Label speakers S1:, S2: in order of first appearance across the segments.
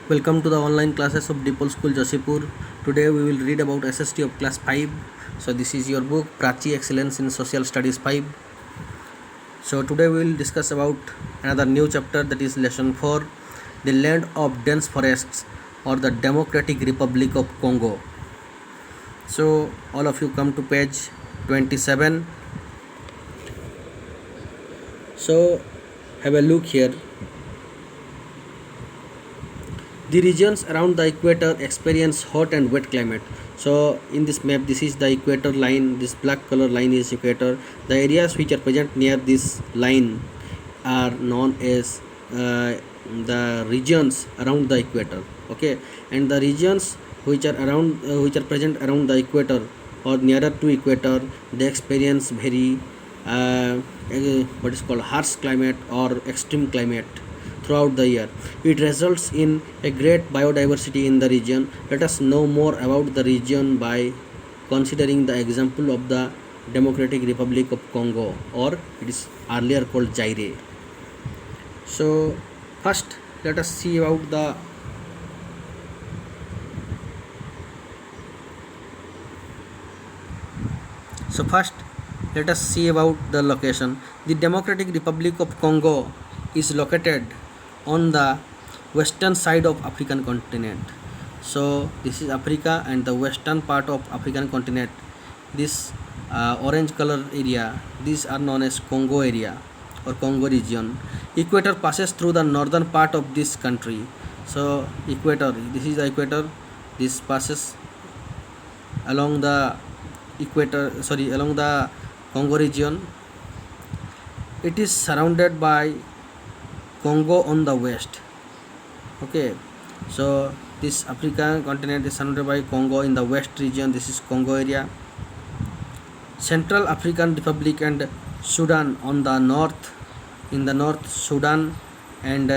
S1: Welcome to the online classes of Dipol School Josipur. Today we will read about SST of class 5. So this is your book Prachi Excellence in Social Studies 5. So today we will discuss about another new chapter, that is lesson 4, the land of dense forests or the Democratic Republic of Congo. So all of you come to page 27. So have a look here. The regions around the equator experience hot and wet climate. So in this map, this is the equator line. This black color line is equator. The areas which are present near this line are known as the regions around the equator. Okay, and the regions which are which are present around the equator or nearer to equator, they experience very what is called harsh climate or extreme climate throughout the year. It results in a great biodiversity in the region. Let us know more about the region by considering the example of the Democratic Republic of Congo, or it is earlier called Zaire. So first let us see about the location. The Democratic Republic of Congo is located on the western side of African continent. So this is Africa and the western part of African continent. This orange color area, these are known as Congo area or Congo region. Equator passes through the northern part of this country. So equator, this is the equator. This passes along the along the Congo region. It is surrounded by Congo on the west. Okay, so this African continent is surrounded by Congo in the west region. This is Congo area. Central African Republic and Sudan on the north. In the north, Sudan and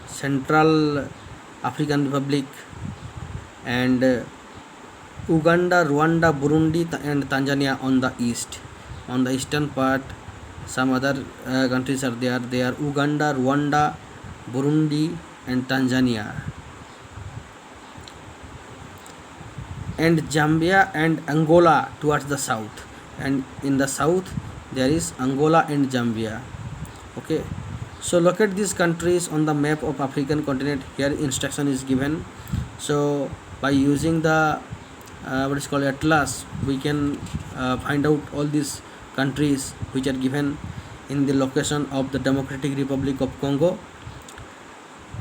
S1: Central African Republic, and Uganda, Rwanda, Burundi and Tanzania on the east. On the eastern part, some other countries are there. They are Uganda, Rwanda, Burundi and Tanzania, and Zambia and Angola towards the south. And in the south there is Angola and Zambia. Okay, so locate these countries on the map of African continent. Here instruction is given. So by using the what is called atlas, we can find out all these countries which are given in the location of the Democratic Republic of Congo.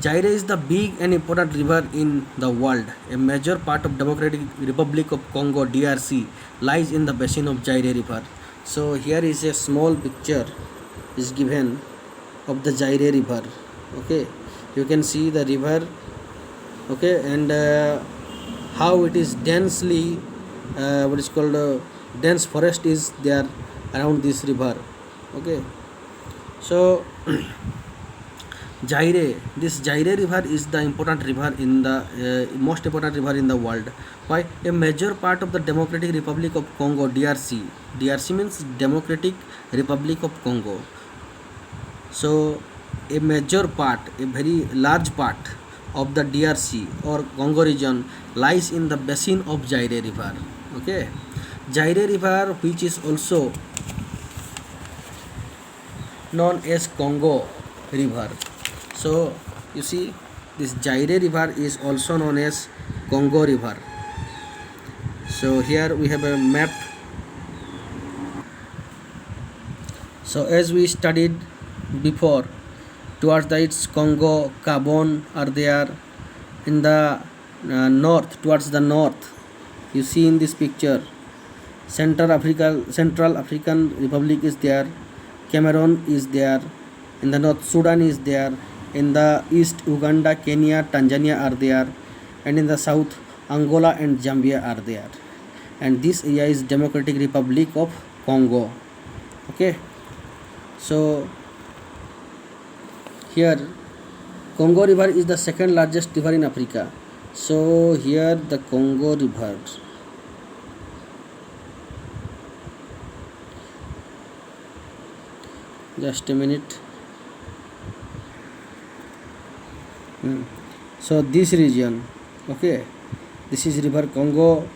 S1: Zaire is the big and important river in the world. A major part of Democratic Republic of Congo DRC lies in the basin of Zaire River. So here is a small picture is given of the Zaire River. Okay, you can see the river. Okay, and how it is densely what is called dense forest is there around this river. Okay, so this Zaire river is the important river in the most important river in the world. Why? A major part of the Democratic Republic of Congo DRC. DRC means Democratic Republic of Congo. So a major part, a very large part of the DRC or Congo region lies in the basin of Zaire river. Okay, Zaire river, which is also known as Congo river. So you see, this Zaire river is also known as Congo river. So here we have a map. So as we studied before, towards the its Congo, Gabon are there. In the north, towards the north, you see in this picture, Central African Republic is there, Cameroon is there, in the north Sudan is there, in the east Uganda, Kenya, Tanzania are there, and in the south Angola and Zambia are there. And this area is Democratic Republic of Congo. Okay, so here Congo river is the second largest river in Africa. So here the Congo river. Just a minute. So this region, okay, this is river Congo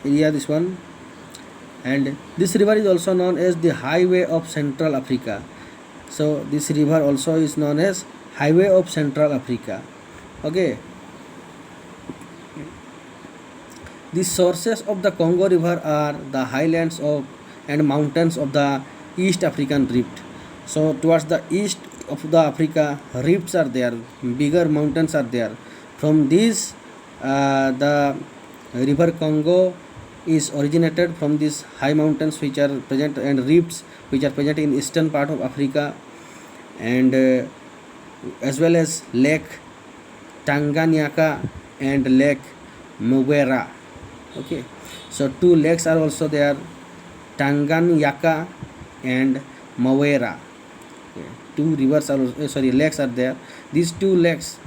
S1: area, this one, and this river is also known as the highway of Central Africa. So this river also is known as highway of Central Africa. Okay, the sources of the Congo river are the highlands of and mountains of the East African rift. So towards the east of the Africa, rifts are there, bigger mountains are there. From these, the river Congo is originated from these high mountains which are present and rifts which are present in eastern part of Africa, and as well as Lake Tanganyika and Lake Mubera. Okay, so two lakes are also there, Tanganyika and Mawera. Okay, two rivers are lakes are there. These two lakes,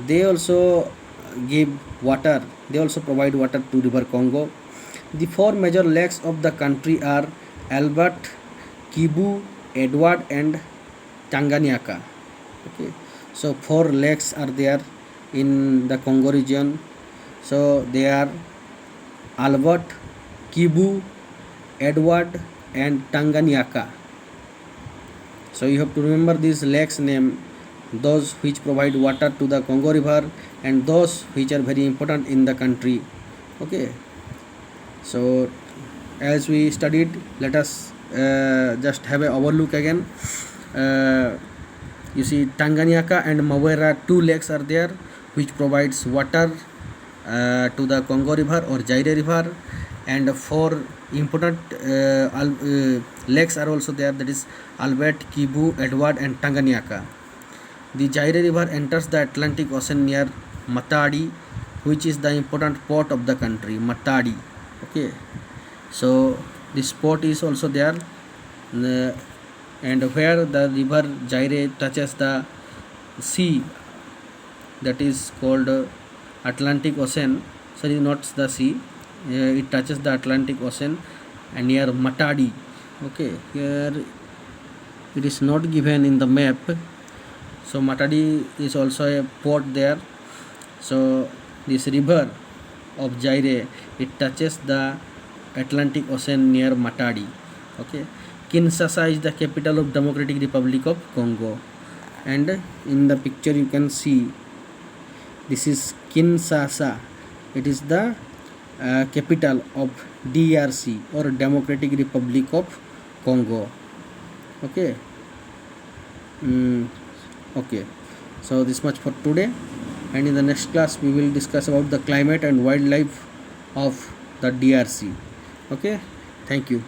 S1: they also give water, they also provide water to river Congo. The four major lakes of the country are Albert, Kivu, Edward and Tanganyika. Okay, so four lakes are there in the Congo region. So they are Albert, Kivu, Edward and Tanganyika. So you have to remember these lakes name, those which provide water to the Congo river and those which are very important in the country. Okay, so as we studied, let us just have a overlook again. You see Tanganyika and Mawera, two lakes are there which provides water to the Congo river or Zaire river, and four important lakes are also there, that is Albert, Kivu, Edward and Tanganyika. The Zaire river enters the Atlantic Ocean near Matadi, which is the important port of the country, Matadi. Okay, so this port is also there, and where the river Zaire touches the sea, that is called Atlantic Ocean. Sorry, not the sea, it touches the Atlantic Ocean and near Matadi. Okay, here it is not given in the map. So Matadi is also a port there. So this river of Zaire, it touches the Atlantic Ocean near Matadi. Okay, Kinshasa is the capital of Democratic Republic of Congo, and in the picture you can see this is Kinshasa. It is the capital of DRC or Democratic Republic of Congo. Okay. Okay, so this much for today, and in the next class we will discuss about the climate and wildlife of the DRC. Okay, thank you.